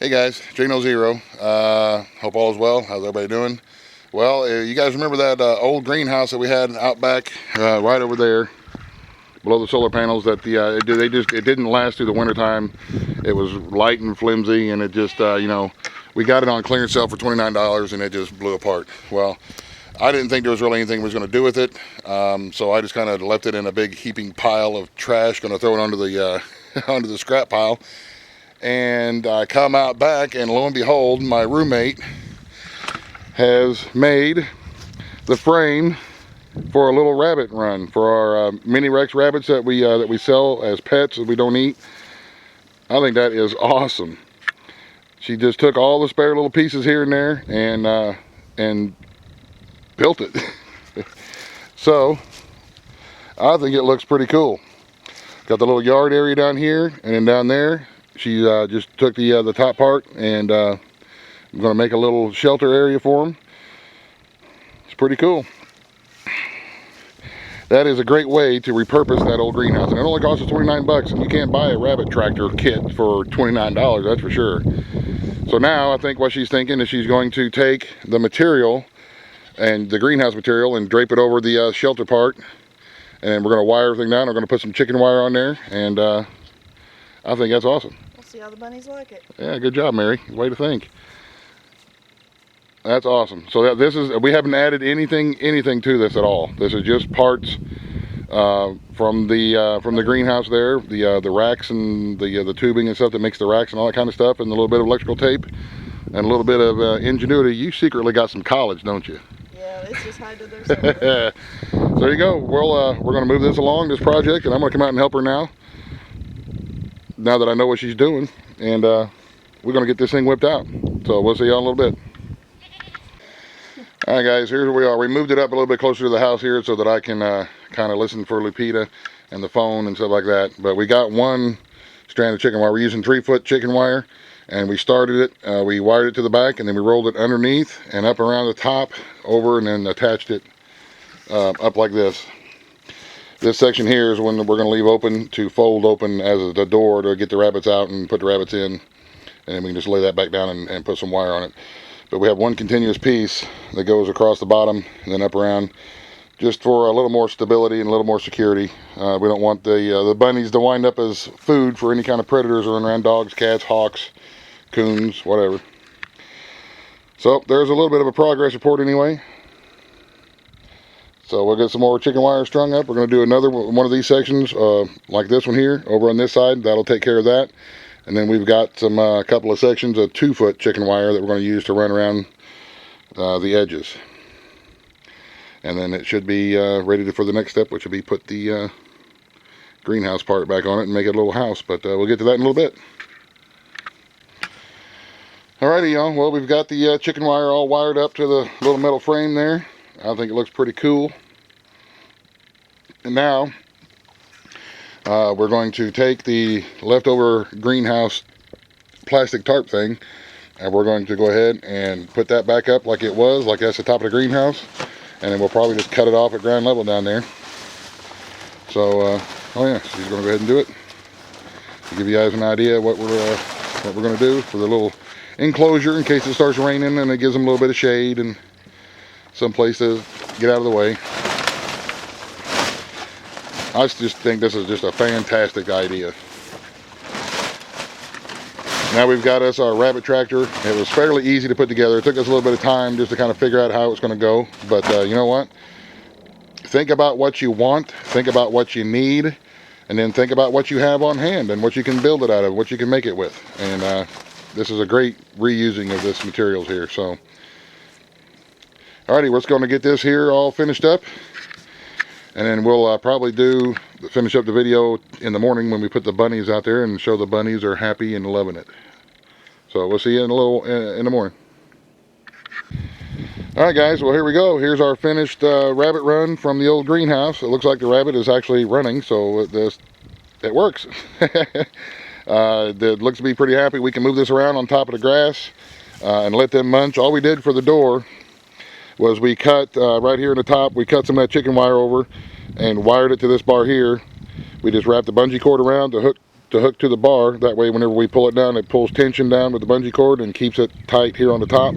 Hey guys, Jano Zero. Hope all is well. How's everybody doing? Well, you guys remember that old greenhouse that we had out back, right over there, below the solar panels? That it didn't last through the winter time. It was light and flimsy, and it just we got it on clearance sale for $29, and it just blew apart. Well, I didn't think there was really anything we was going to do with it, so I just kind of left it in a big heaping pile of trash. Going to throw it onto the onto the scrap pile. And I come out back, and lo and behold, my roommate has made the frame for a little rabbit run for our mini Rex rabbits that we sell as pets that we don't eat. I think that is awesome. She just took all the spare little pieces here and there and built it. So I think it looks pretty cool. Got the little yard area down here, and then down there she just took the top part, and I'm going to make a little shelter area for them. It's pretty cool. That is a great way to repurpose that old greenhouse, and it only costs us 29 bucks, and you can't buy a rabbit tractor kit for $29, that's for sure. So now I think what she's thinking is she's going to take the material and the greenhouse material and drape it over the shelter part, and we're going to wire everything down. We're going to put some chicken wire on there, and I think that's awesome. We'll see how the bunnies like it. Yeah, good job, Mary. Way to think. That's awesome. So we haven't added anything to this at all. This is just parts from the greenhouse there, the racks and the tubing and stuff that makes the racks and all that kind of stuff, and a little bit of electrical tape and a little bit of ingenuity. You secretly got some college, don't you? Yeah, it's just hide to their somewhere. So there you go. Well, we're going to move this along, this project, and I'm going to come out and help her now that I know what she's doing, and we're going to get this thing whipped out. So we'll see y'all in a little bit. All right, guys, here's where we are. We moved it up a little bit closer to the house here so that I can kind of listen for Lupita and the phone and stuff like that. But we got one strand of chicken wire. We're using 3-foot chicken wire, and we started it. We wired it to the back, and then we rolled it underneath and up around the top, over, and then attached it up like this. This section here is when we're going to leave open to fold open as the door to get the rabbits out and put the rabbits in, and then we can just lay that back down and put some wire on it. But we have one continuous piece that goes across the bottom and then up around, just for a little more stability and a little more security. We don't want the bunnies to wind up as food for any kind of predators running around: dogs, cats, hawks, coons, whatever. So there's a little bit of a progress report anyway. So we'll get some more chicken wire strung up. We're going to do another one of these sections like this one here over on this side. That'll take care of that. And then we've got some couple of sections of 2-foot chicken wire that we're going to use to run around the edges. And then it should be ready for the next step, which will be put the greenhouse part back on it and make it a little house. But we'll get to that in a little bit. Alrighty, y'all. Well, we've got the chicken wire all wired up to the little metal frame there. I think it looks pretty cool. And now we're going to take the leftover greenhouse plastic tarp thing, and we're going to go ahead and put that back up like it was, like that's the top of the greenhouse, and then we'll probably just cut it off at ground level down there. So oh yeah, she's going to go ahead and do it to give you guys an idea what we're going to do for the little enclosure in case it starts raining, and it gives them a little bit of shade and some place to get out of the way. I just think this is just a fantastic idea. Now we've got us our rabbit tractor. It was fairly easy to put together. It took us a little bit of time just to kind of figure out how it's going to go. But you know what? Think about what you want. Think about what you need. And then think about what you have on hand and what you can build it out of, what you can make it with. And this is a great reusing of this materials here. So, alrighty, we're just going to get this here all finished up. And then we'll probably finish up the video in the morning when we put the bunnies out there and show the bunnies are happy and loving it. So we'll see you in the morning. All right, guys. Well, here we go. Here's our finished rabbit run from the old greenhouse. It looks like the rabbit is actually running, so it works. It looks to be pretty happy. We can move this around on top of the grass and let them munch. All we did for the door was we cut right here in the top, we cut some of that chicken wire over and wired it to this bar here. We just wrapped the bungee cord around to to hook to the bar. That way whenever we pull it down, it pulls tension down with the bungee cord and keeps it tight here on the top,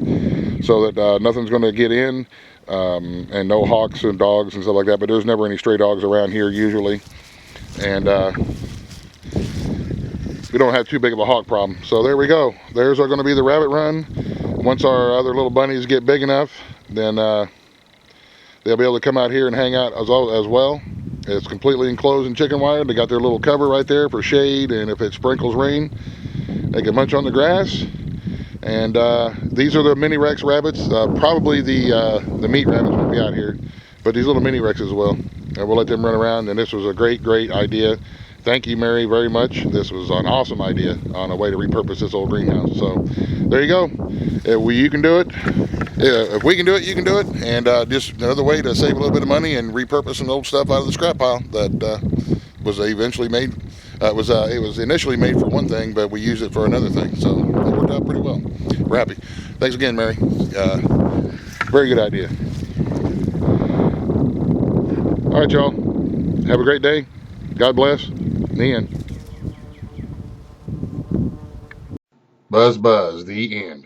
so that nothing's going to get in, and no hawks and dogs and stuff like that. But there's never any stray dogs around here usually, and we don't have too big of a hawk problem. So there we go. There's going to be the rabbit run. Once our other little bunnies get big enough, then they'll be able to come out here and hang out as well. It's completely enclosed in chicken wire. They got their little cover right there for shade, and if it sprinkles rain, they can munch on the grass. And these are the mini Rex rabbits. Probably the meat rabbits won't be out here, but these little mini Rexes will. And we'll let them run around. And this was a great idea. Thank you, Mary, very much. This was an awesome idea on a way to repurpose this old greenhouse. So there you go. You can do it. If we can do it, you can do it. And just another way to save a little bit of money and repurpose some old stuff out of the scrap pile that was eventually made. It was initially made for one thing, but we used it for another thing. So it worked out pretty well. We're happy. Thanks again, Mary. Very good idea. All right, y'all. Have a great day. God bless. The end. Buzz, the end.